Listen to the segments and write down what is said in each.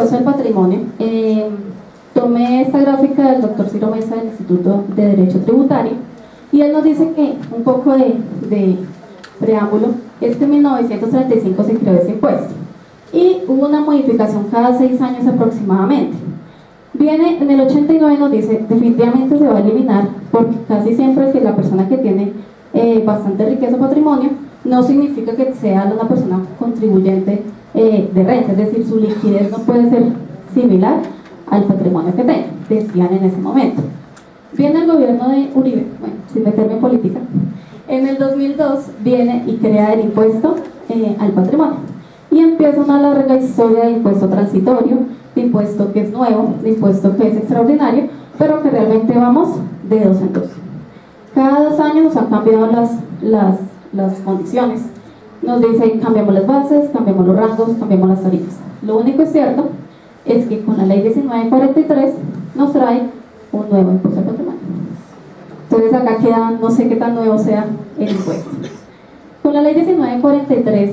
impuesto al patrimonio, tomé esta gráfica del doctor Ciro Mesa del Instituto de Derecho Tributario y él nos dice que un poco de preámbulo es que en 1935 se creó ese impuesto y hubo una modificación cada 6 años aproximadamente. Viene en el 89 nos dice definitivamente se va a eliminar porque casi siempre que la persona que tiene bastante riqueza o patrimonio no significa que sea una persona contribuyente de renta, es decir, su liquidez no puede ser similar al patrimonio que tenga, decían en ese momento. Viene el gobierno de Uribe, bueno, sin meterme en política, en el 2002 viene y crea el impuesto al patrimonio y empieza una larga historia de impuesto transitorio, de impuesto que es nuevo, de impuesto que es extraordinario, pero que realmente vamos de 2 en 2. Cada 2 años nos han cambiado las condiciones, nos dice cambiamos las bases, cambiamos los rangos, cambiamos las tarifas. Lo único es cierto es que con la ley 1943 nos trae un nuevo impuesto al patrimonio. Entonces acá queda, no sé qué tan nuevo sea el impuesto. Con la ley 1943,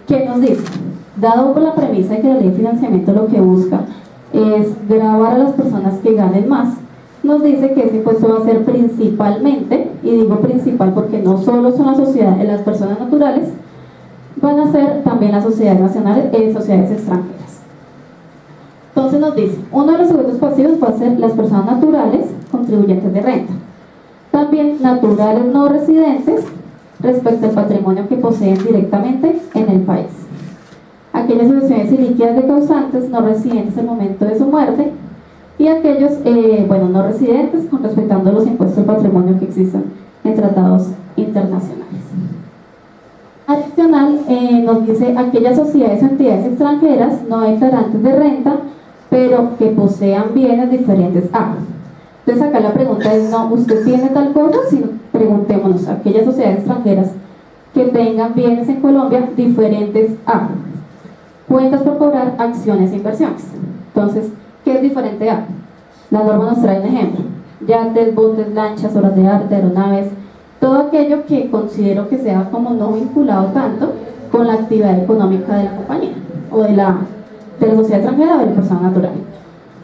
¿qué nos dice? Dado por la premisa de que la ley de financiamiento lo que busca es gravar a las personas que ganen más, nos dice que ese impuesto va a ser principalmente, y digo principal porque no solo son las personas naturales, van a ser también las sociedades nacionales y sociedades extranjeras. Entonces nos dice, uno de los sujetos pasivos va a ser las personas naturales, contribuyentes de renta. También naturales no residentes respecto al patrimonio que poseen directamente en el país. Aquellas sucesiones ilíquidas de causantes no residentes al momento de su muerte y aquellos, no residentes con respetando los impuestos al patrimonio que existan en tratados internacionales. Adicional, nos dice aquellas sociedades o entidades extranjeras no declarantes de renta pero que posean bienes diferentes a. Entonces acá la pregunta es, no, usted tiene tal cosa, sino preguntémonos, aquellas sociedades extranjeras que tengan bienes en Colombia diferentes a cuentas por cobrar, acciones e inversiones. Entonces, ¿qué es diferente a? La norma nos trae un ejemplo: yates, botes, lanchas, obras de arte, aeronaves, todo aquello que considero que sea como no vinculado tanto con la actividad económica de la compañía o de la sociedad extranjera o de la persona natural,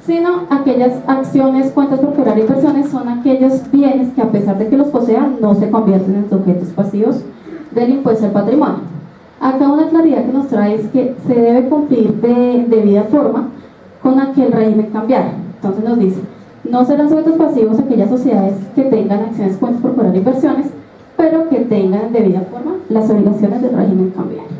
sino aquellas acciones, cuentas por cobrar, inversiones son aquellos bienes que a pesar de que los posean no se convierten en sujetos pasivos del impuesto al patrimonio. Acá una claridad que nos trae es que se debe cumplir de debida forma con aquel régimen cambiario. Entonces nos dice, no serán sujetos pasivos aquellas sociedades que tengan acciones, cuentas por cobrar, inversiones, pero que tengan en debida forma las obligaciones del régimen cambiario.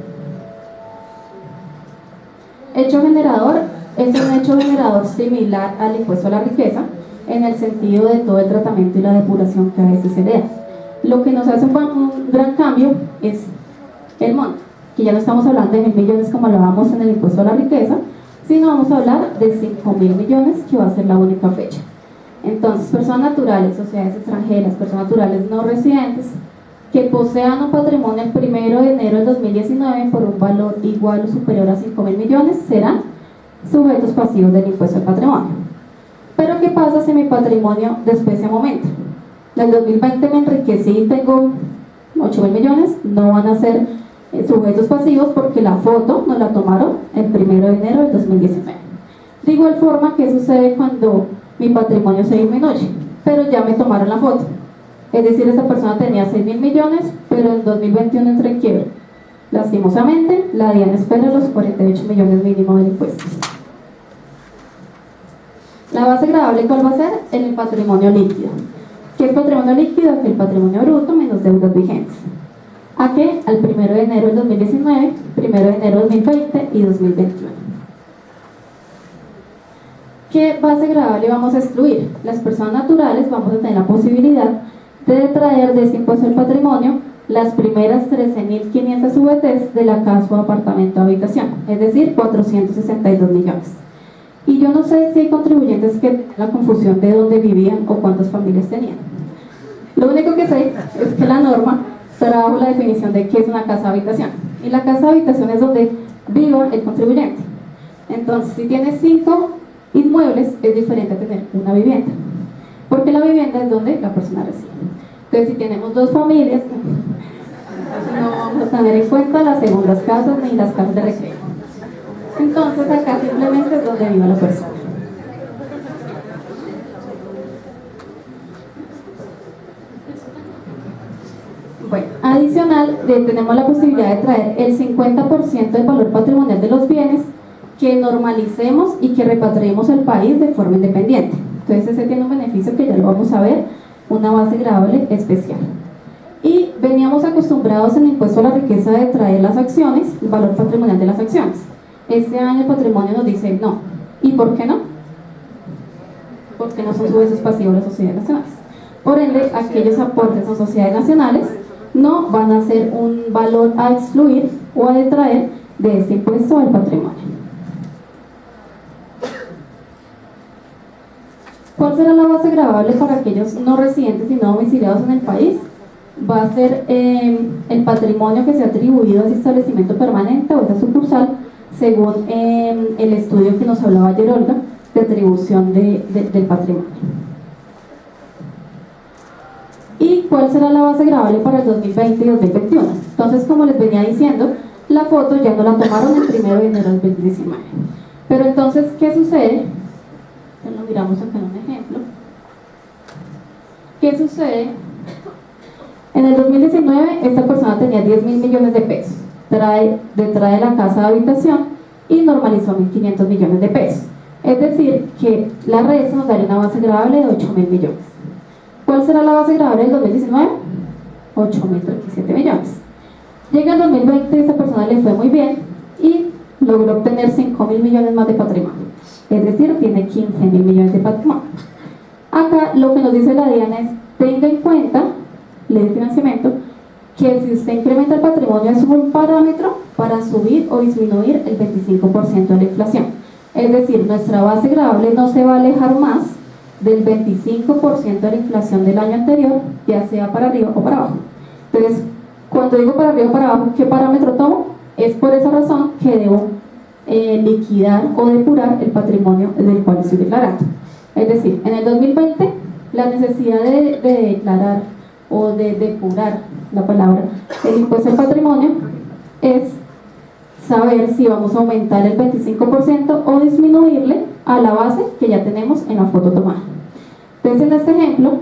Hecho generador es un hecho generador similar al impuesto a la riqueza en el sentido de todo el tratamiento y la depuración que a veces se le da. Lo que nos hace un gran cambio es el monto, que ya no estamos hablando de 1.000 millones como hablábamos en el impuesto a la riqueza, sino vamos a hablar de 5.000 millones, que va a ser la única fecha. Entonces, personas naturales, sociedades extranjeras, personas naturales no residentes que posean un patrimonio el 1 de enero del 2019 por un valor igual o superior a 5.000 millones serán sujetos pasivos del impuesto al patrimonio. Pero ¿qué pasa si mi patrimonio después se aumenta? En el 2020 me enriquecí y tengo 8.000 millones, no van a ser sujetos pasivos porque la foto nos la tomaron el 1 de enero del 2019. De igual forma, ¿qué sucede cuando mi patrimonio se disminuye? Pero ya me tomaron la foto. Es decir, esta persona tenía 6.000 millones, pero en 2021 entró en quiebra. Lastimosamente, la DIAN espera los 48 millones mínimo del impuesto. La base gravable, ¿cuál va a ser? El patrimonio líquido. ¿Qué es patrimonio líquido? Que el patrimonio bruto menos deudas vigentes. ¿A qué? Al 1 de enero del 2019, 1 de enero del 2020 y 2021. ¿Qué base gravable vamos a excluir? Las personas naturales vamos a tener la posibilidad de detraer de este impuesto al patrimonio las primeras 13.500 VTs de la casa o apartamento o habitación, es decir, 462 millones. Y yo no sé si hay contribuyentes que tienen la confusión de dónde vivían o cuántas familias tenían. Lo único que sé es que la norma trajo la definición de qué es una casa habitación, y la casa habitación es donde viva el contribuyente. Entonces, si tiene 5 inmuebles, es diferente a tener una vivienda, porque la vivienda es donde la persona reside. Entonces, si tenemos 2 familias, no vamos a tener en cuenta las segundas casas ni las casas de recreo. Entonces acá simplemente es donde viva la persona. Bueno, adicional, tenemos la posibilidad de traer el 50% del valor patrimonial de los bienes que normalicemos y que repatriemos al país de forma independiente. Entonces ese tiene un beneficio que ya lo vamos a ver, una base gravable especial. Y veníamos acostumbrados en el impuesto a la riqueza de traer las acciones, el valor patrimonial de las acciones. Este año el patrimonio nos dice no. ¿Y por qué no? Porque no son sujetos pasivos de las sociedades nacionales. Por ende, aquellos aportes a sociedades nacionales no van a ser un valor a excluir o a detraer de este impuesto al patrimonio. ¿Cuál será la base gravable para aquellos no residentes y no domiciliados en el país? Va a ser el patrimonio que se ha atribuido a ese establecimiento permanente o a esa sucursal, según el estudio que nos hablaba ayer Olga, de atribución del patrimonio. ¿Y cuál será la base gravable para el 2020 y 2021? Entonces, como les venía diciendo, la foto ya no la tomaron el 1 de enero del 2019. Pero entonces, ¿qué sucede? Lo miramos acá en un ejemplo. ¿Qué sucede? En el 2019, esta persona tenía 10.000 millones de pesos. Trae la casa de habitación y normalizó 1.500 millones de pesos. Es decir, que la red nos daría una base gravable de 8.000 millones. ¿Cuál será la base gravable del 2019? 8.037 millones. Llega el 2020, esta persona le fue muy bien y logró obtener 5.000 millones más de patrimonio. Es decir, tiene 15.000 millones de patrimonio. Acá lo que nos dice la DIAN es: tenga en cuenta, ley de financiamiento, que si usted incrementa el patrimonio es un parámetro para subir o disminuir el 25% de la inflación. Es decir, nuestra base gravable no se va a alejar más del 25% de la inflación del año anterior, ya sea para arriba o para abajo. Entonces, cuando digo para arriba o para abajo, ¿qué parámetro tomo? Es por esa razón que debo liquidar o depurar el patrimonio del cual estoy declarando. Es decir, en el 2020 la necesidad de declarar o de depurar la palabra el impuesto al patrimonio es saber si vamos a aumentar el 25% o disminuirle a la base que ya tenemos en la foto tomada. Entonces, en este ejemplo,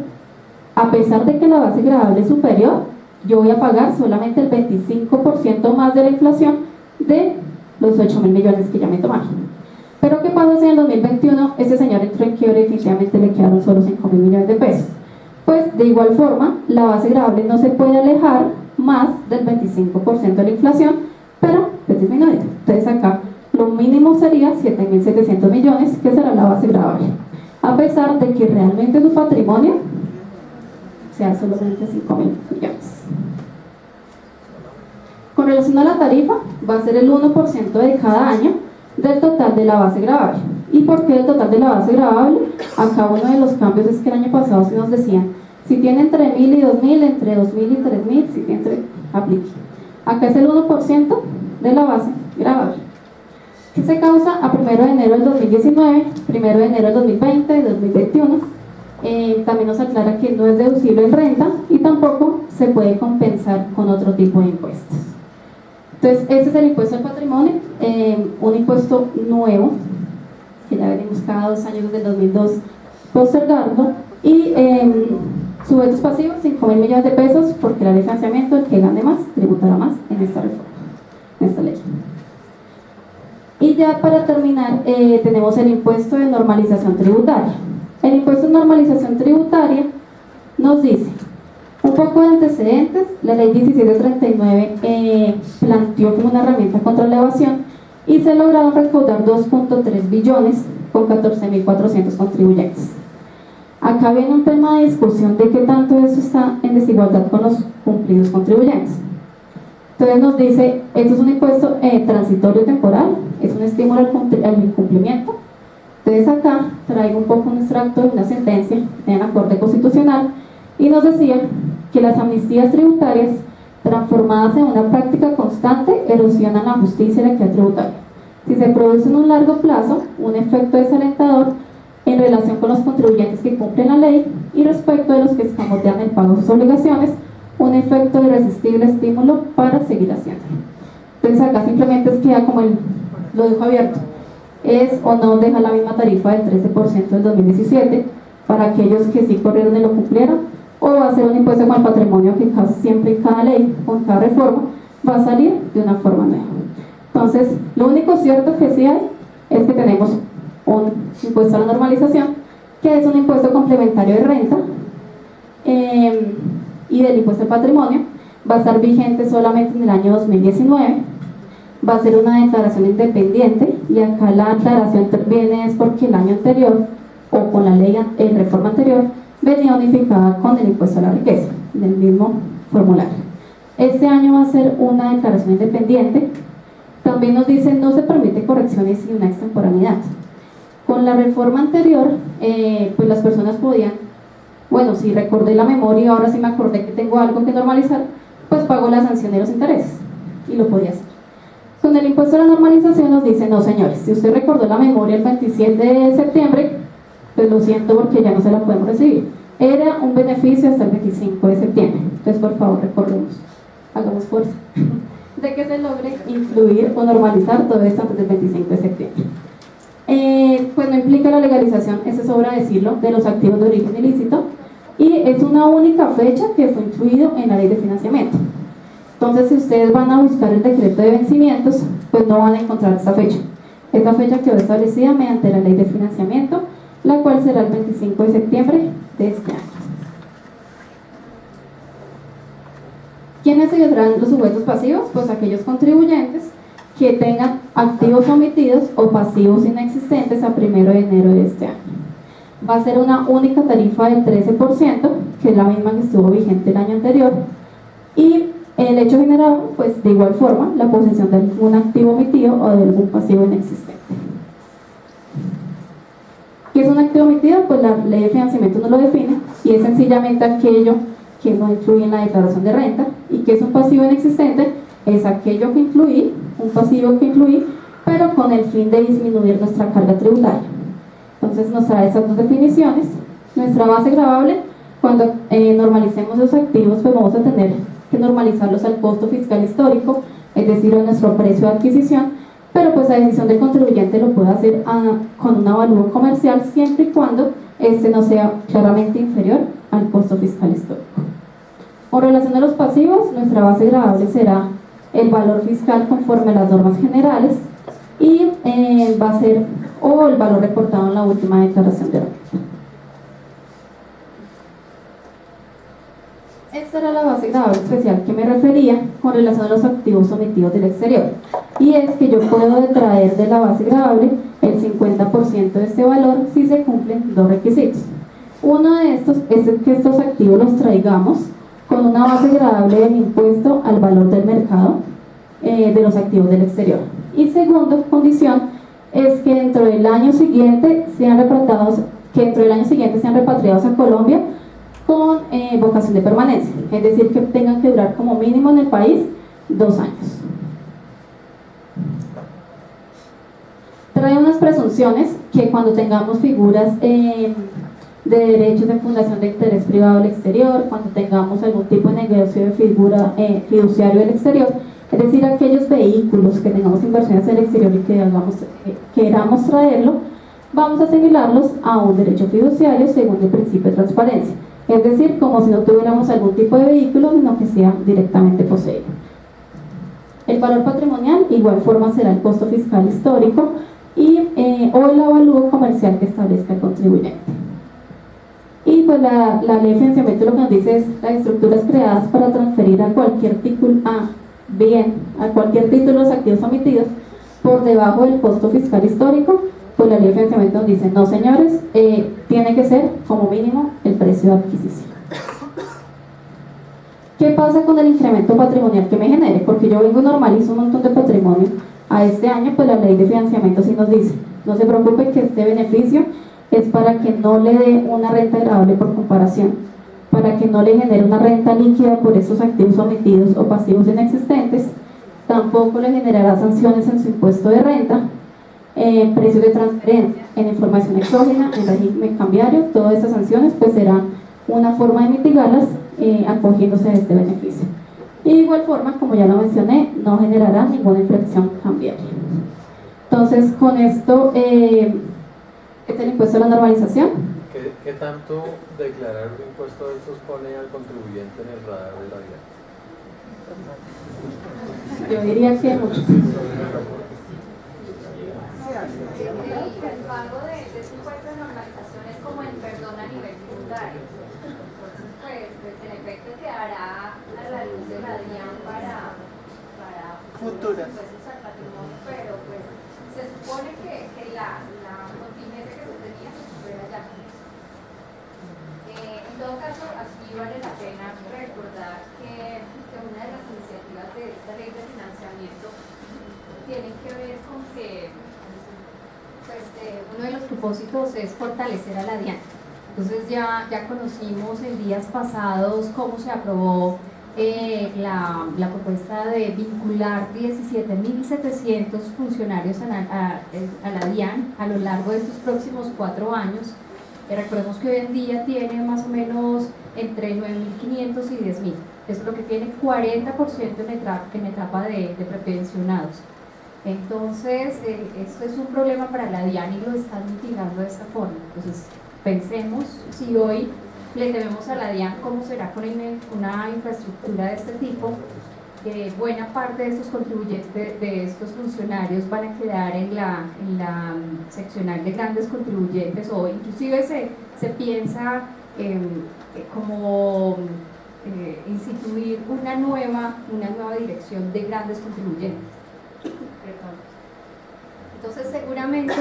a pesar de que la base gravable es superior, yo voy a pagar solamente el 25% más de la inflación de los 8.000 millones que ya me tomaron. Pero ¿qué pasa si en el 2021 este señor entró en quiebra y definitivamente le quedaron solo 5.000 millones de pesos? Pues de igual forma, la base gravable no se puede alejar más del 25% de la inflación, pero es disminuida. Entonces acá lo mínimo sería 7.700 millones, que será la base gravable, a pesar de que realmente su patrimonio sea solamente 5.000 millones. Con relación a la tarifa, va a ser el 1% de cada año del total de la base gravable. ¿Y por qué el total de la base gravable? Acá uno de los cambios es que el año pasado sí nos decían, si tiene entre 1.000 y 2.000, entre 2.000 y 3.000, si tiene aplique. Acá es el 1% de la base gravable, que se causa a 1 de enero del 2019, 1 de enero del 2020 y 2021. También nos aclara que no es deducible en renta y tampoco se puede compensar con otro tipo de impuestos. Entonces, este es el impuesto al patrimonio, un impuesto nuevo, que ya venimos cada 2 años desde el 2002 postergando, y sujetos pasivos, 5.000 millones de pesos, porque la ley de financiamiento, el que gane más, tributará más en esta reforma, en esta ley. Y ya para terminar, tenemos el impuesto de normalización tributaria. El impuesto de normalización tributaria nos dice un poco de antecedentes. La ley 1739 planteó como una herramienta contra la evasión y se lograron recaudar 2.3 billones con 14.400 contribuyentes. Acá viene un tema de discusión de qué tanto eso está en desigualdad con los cumplidos contribuyentes. Entonces nos dice, esto es un impuesto transitorio temporal, es un estímulo al incumplimiento. Entonces acá traigo un poco un extracto de una sentencia de la Corte Constitucional y nos decía que las amnistías tributarias transformadas en una práctica constante erosionan la justicia y la equidad tributaria. Si se produce en un largo plazo un efecto desalentador en relación con los contribuyentes que cumplen la ley y respecto de los que escamotean el pago de sus obligaciones, un efecto de irresistible estímulo para seguir haciendo. Entonces acá simplemente queda como lo dejo abierto. Es o no deja la misma tarifa del 13% del 2017 para aquellos que sí corrieron y lo cumplieron, o va a ser un impuesto con el patrimonio que casi siempre en cada ley, con cada reforma, va a salir de una forma nueva. Entonces, lo único cierto que sí hay es que tenemos un impuesto a la normalización, que es un impuesto complementario de renta, y del impuesto al patrimonio. Va a estar vigente solamente en el año 2019, va a ser una declaración independiente, y acá la aclaración viene es porque el año anterior, o con la ley en reforma anterior, venía unificada con el impuesto a la riqueza, del mismo formulario. Este año va a ser una declaración independiente. También nos dicen no se permite correcciones y una extemporaneidad. Con la reforma anterior, pues las personas podían, bueno, si recordé la memoria, ahora sí me acordé que tengo algo que normalizar, pues pago la sanción de los intereses, y lo podía hacer. Con el impuesto a la normalización nos dicen, no señores, si usted recordó la memoria el 27 de septiembre, pues lo siento porque ya no se la podemos recibir. Era un beneficio hasta el 25 de septiembre, entonces por favor recordemos, hagamos fuerza de que se logre incluir o normalizar todo esto antes del 25 de septiembre. Pues no implica la legalización, eso sobra decirlo, de los activos de origen ilícito, y es una única fecha que fue incluido en la ley de financiamiento. Entonces, si ustedes van a buscar el decreto de vencimientos, pues no van a encontrar esta fecha. Esta fecha quedó establecida mediante la ley de financiamiento, la cual será el 25 de septiembre de este año. ¿Quiénes serán los sujetos pasivos? Pues aquellos contribuyentes que tengan activos omitidos o pasivos inexistentes a 1 de enero de este año. Va a ser una única tarifa del 13%, que es la misma que estuvo vigente el año anterior, y el hecho generado, pues de igual forma, la posesión de algún activo omitido o de algún pasivo inexistente. ¿Qué es un activo omitido? Pues la ley de financiamiento no lo define, y es sencillamente aquello que no incluye en la declaración de renta. ¿Y qué es un pasivo inexistente? Es aquello que incluí, un pasivo que incluí, pero con el fin de disminuir nuestra carga tributaria. Entonces nos trae esas dos definiciones. Nuestra base gravable, cuando normalicemos los activos, pues vamos a tener que normalizarlos al costo fiscal histórico, es decir, a nuestro precio de adquisición, pero pues a decisión del contribuyente lo puede hacer con un avalúo comercial, siempre y cuando este no sea claramente inferior al costo fiscal histórico. Con relación a los pasivos, nuestra base gravable será el valor fiscal conforme a las normas generales, y va a ser o el valor reportado en la última declaración de renta. Esta era la base gravable especial que me refería con relación a los activos sometidos del exterior, y es que yo puedo detraer de la base gravable el 50% de este valor si se cumplen dos requisitos. Uno de estos es que estos activos los traigamos con una base gravable del impuesto al valor del mercado de los activos del exterior. Y segunda condición es que dentro del año siguiente sean repatriados a Colombia con vocación de permanencia, es decir, que tengan que durar como mínimo en el país 2 años. Trae unas presunciones que cuando tengamos figuras de derechos de fundación de interés privado del exterior, cuando tengamos algún tipo de negocio de figura fiduciario del exterior, es decir, aquellos vehículos que tengamos inversiones del exterior y que queramos traerlo, vamos a asimilarlos a un derecho fiduciario según el principio de transparencia, es decir, como si no tuviéramos algún tipo de vehículo, sino que sea directamente poseído. El valor patrimonial, igual forma, será el costo fiscal histórico o el avalúo comercial que establezca el contribuyente. Y pues la ley de financiamiento lo que nos dice es las estructuras creadas para transferir a cualquier título los activos omitidos por debajo del costo fiscal histórico, pues la ley de financiamiento nos dice, no señores, tiene que ser como mínimo el precio de adquisición. ¿Qué pasa con el incremento patrimonial que me genere? Porque yo vengo y normalizo un montón de patrimonio a este año, pues la ley de financiamiento sí nos dice, no se preocupe que este beneficio es para que no le dé una renta gravable por comparación, para que no le genere una renta líquida por esos activos omitidos o pasivos inexistentes, tampoco le generará sanciones en su impuesto de renta, precios de transferencia, en información exógena, en régimen cambiario. Todas esas sanciones pues serán una forma de mitigarlas acogiéndose a este beneficio. Y de igual forma, como ya lo mencioné, no generará ninguna infracción cambiaria. Entonces, con esto, ¿es el impuesto a la normalización? ¿Qué tanto declarar un impuesto de estos pone al contribuyente en el radar de la DIAN? Yo diría que mucho. El pago de ese impuesto de normalización es como el perdón a nivel tributario. Entonces, pues en efecto quedará a la luz de la DIAN para futuras impuestos al patrimonio, pero pues se supone que la contingencia que se tenía se supera ya con eso. En todo caso, aquí vale la pena recordar que una de las iniciativas de esta ley de financiamiento tienen que ver con que uno de los propósitos es fortalecer a la DIAN. Entonces ya conocimos en días pasados cómo se aprobó la propuesta de vincular 17.700 funcionarios a la DIAN a lo largo de estos próximos 4 años. Recordemos que hoy en día tiene más o menos entre 9.500 y 10.000. Eso es lo que tiene 40% en etapa de prepensionados. Entonces, esto es un problema para la DIAN y lo están mitigando de esta forma. Entonces, pensemos si hoy le debemos a la DIAN cómo será con una infraestructura de este tipo. Buena parte de estos contribuyentes, de estos funcionarios van a quedar en la seccional de grandes contribuyentes, o inclusive se piensa como instituir una nueva dirección de grandes contribuyentes. Entonces seguramente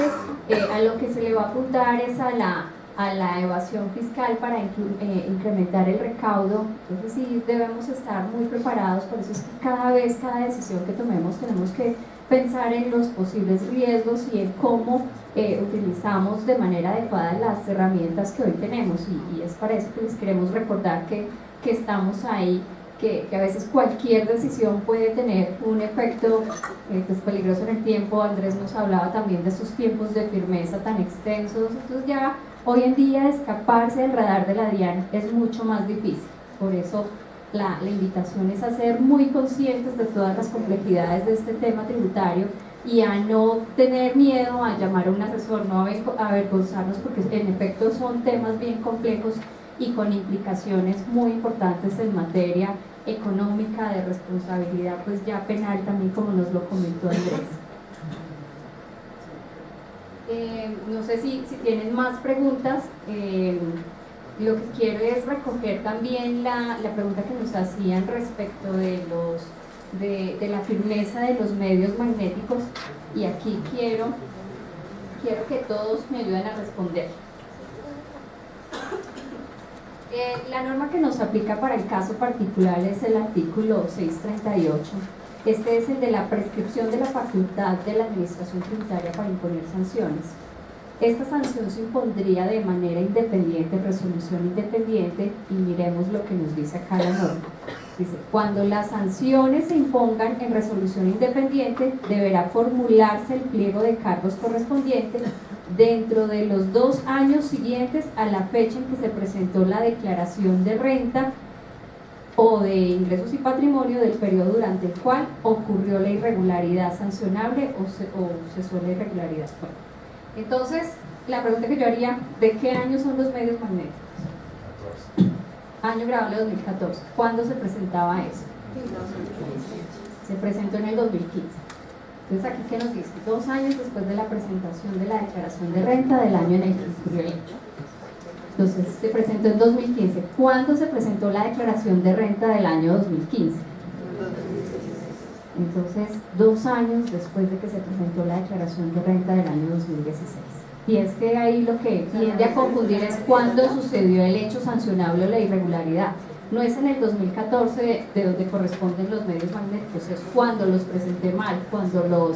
a lo que se le va a apuntar es a la evasión fiscal para incrementar el recaudo. Entonces sí debemos estar muy preparados. Por eso es que cada decisión que tomemos tenemos que pensar en los posibles riesgos y en cómo utilizamos de manera adecuada las herramientas que hoy tenemos, y es para eso que les queremos recordar que estamos ahí, que a veces cualquier decisión puede tener un efecto pues, peligroso en el tiempo. Andrés nos hablaba también de esos tiempos de firmeza tan extensos. Entonces ya hoy en día escaparse del radar de la DIAN es mucho más difícil. Por eso la invitación es a ser muy conscientes de todas las complejidades de este tema tributario y a no tener miedo a llamar a un asesor, no a avergonzarnos, porque en efecto son temas bien complejos y con implicaciones muy importantes en materia económica, de responsabilidad, pues ya penal también, como nos lo comentó Andrés. No sé si tienen más preguntas. Lo que quiero es recoger también la pregunta que nos hacían respecto de la firmeza de los medios magnéticos, y aquí quiero que todos me ayuden a responder. La norma que nos aplica para el caso particular es el artículo 638. Este es el de la prescripción de la facultad de la Administración Tributaria para imponer sanciones. Esta sanción se impondría de manera independiente, resolución independiente, y miremos lo que nos dice acá la norma. Dice, cuando las sanciones se impongan en resolución independiente, deberá formularse el pliego de cargos correspondiente dentro de los 2 años siguientes a la fecha en que se presentó la declaración de renta o de ingresos y patrimonio del periodo durante el cual ocurrió la irregularidad sancionable o cesó la irregularidad. Bueno, entonces, la pregunta que yo haría, ¿de qué año son los medios magnéticos? Año grabable 2014. ¿Cuándo se presentaba eso? Se presentó en el 2015. Entonces, aquí, ¿qué nos dice? 2 años después de la presentación de la declaración de renta del año en el que ocurrió el hecho. Entonces, se presentó en 2015. ¿Cuándo se presentó la declaración de renta del año 2015? Entonces, 2 años después de que se presentó la declaración de renta del año 2016. Y es que ahí lo que tiende a confundir es cuándo sucedió el hecho sancionable o la irregularidad. No es en el 2014 de donde corresponden los medios magnéticos, es cuando los presenté mal, cuando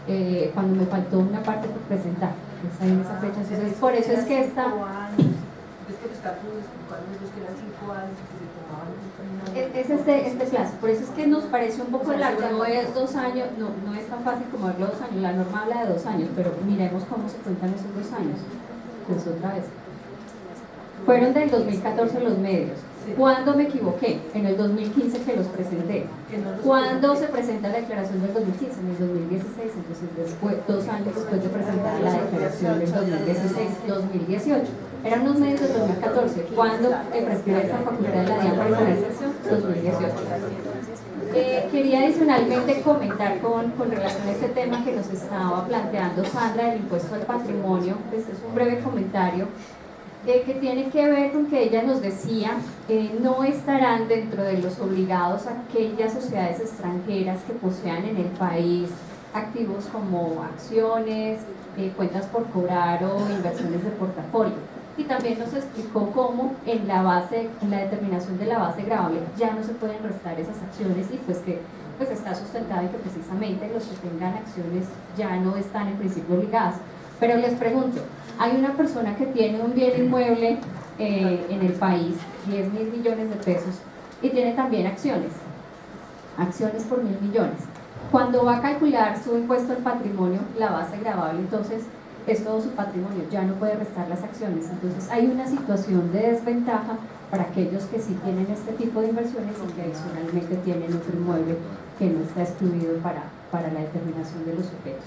me faltó una parte por presentar. Es ahí en esa fecha. Entonces, por eso es que esta... Es este plazo, por eso es que nos parece un poco largo, no es 2 años, no es tan fácil como verlo 2 años, la norma habla de 2 años, pero miremos cómo se cuentan esos 2 años. Pues otra vez. Fueron del 2014 los medios. ¿Cuándo me equivoqué? En el 2015 que los presenté. ¿Cuándo se presenta la declaración del 2015? En el 2016, entonces después, 2 años después de presentar la declaración del 2016-2018. Eran unos meses del 2014. ¿Cuándo prescribe esta facultad de la DIAN para poner sanción? 2018. Quería adicionalmente comentar con relación a este tema que nos estaba planteando Sandra del impuesto al patrimonio. Este es un breve comentario que tiene que ver con que ella nos decía no estarán dentro de los obligados aquellas sociedades extranjeras que posean en el país activos como acciones, cuentas por cobrar o inversiones de portafolio. Y también nos explicó cómo en la determinación de la base gravable ya no se pueden restar esas acciones y pues que pues está sustentado en que precisamente los que tengan acciones ya no están en principio obligadas. Pero les pregunto, hay una persona que tiene un bien inmueble en el país, 10.000 millones de pesos, y tiene también acciones por 1.000 millones. Cuando va a calcular su impuesto al patrimonio, la base gravable, entonces es todo su patrimonio, ya no puede restar las acciones. Entonces hay una situación de desventaja para aquellos que sí tienen este tipo de inversiones y que adicionalmente tienen otro inmueble que no está excluido para la determinación de los sujetos.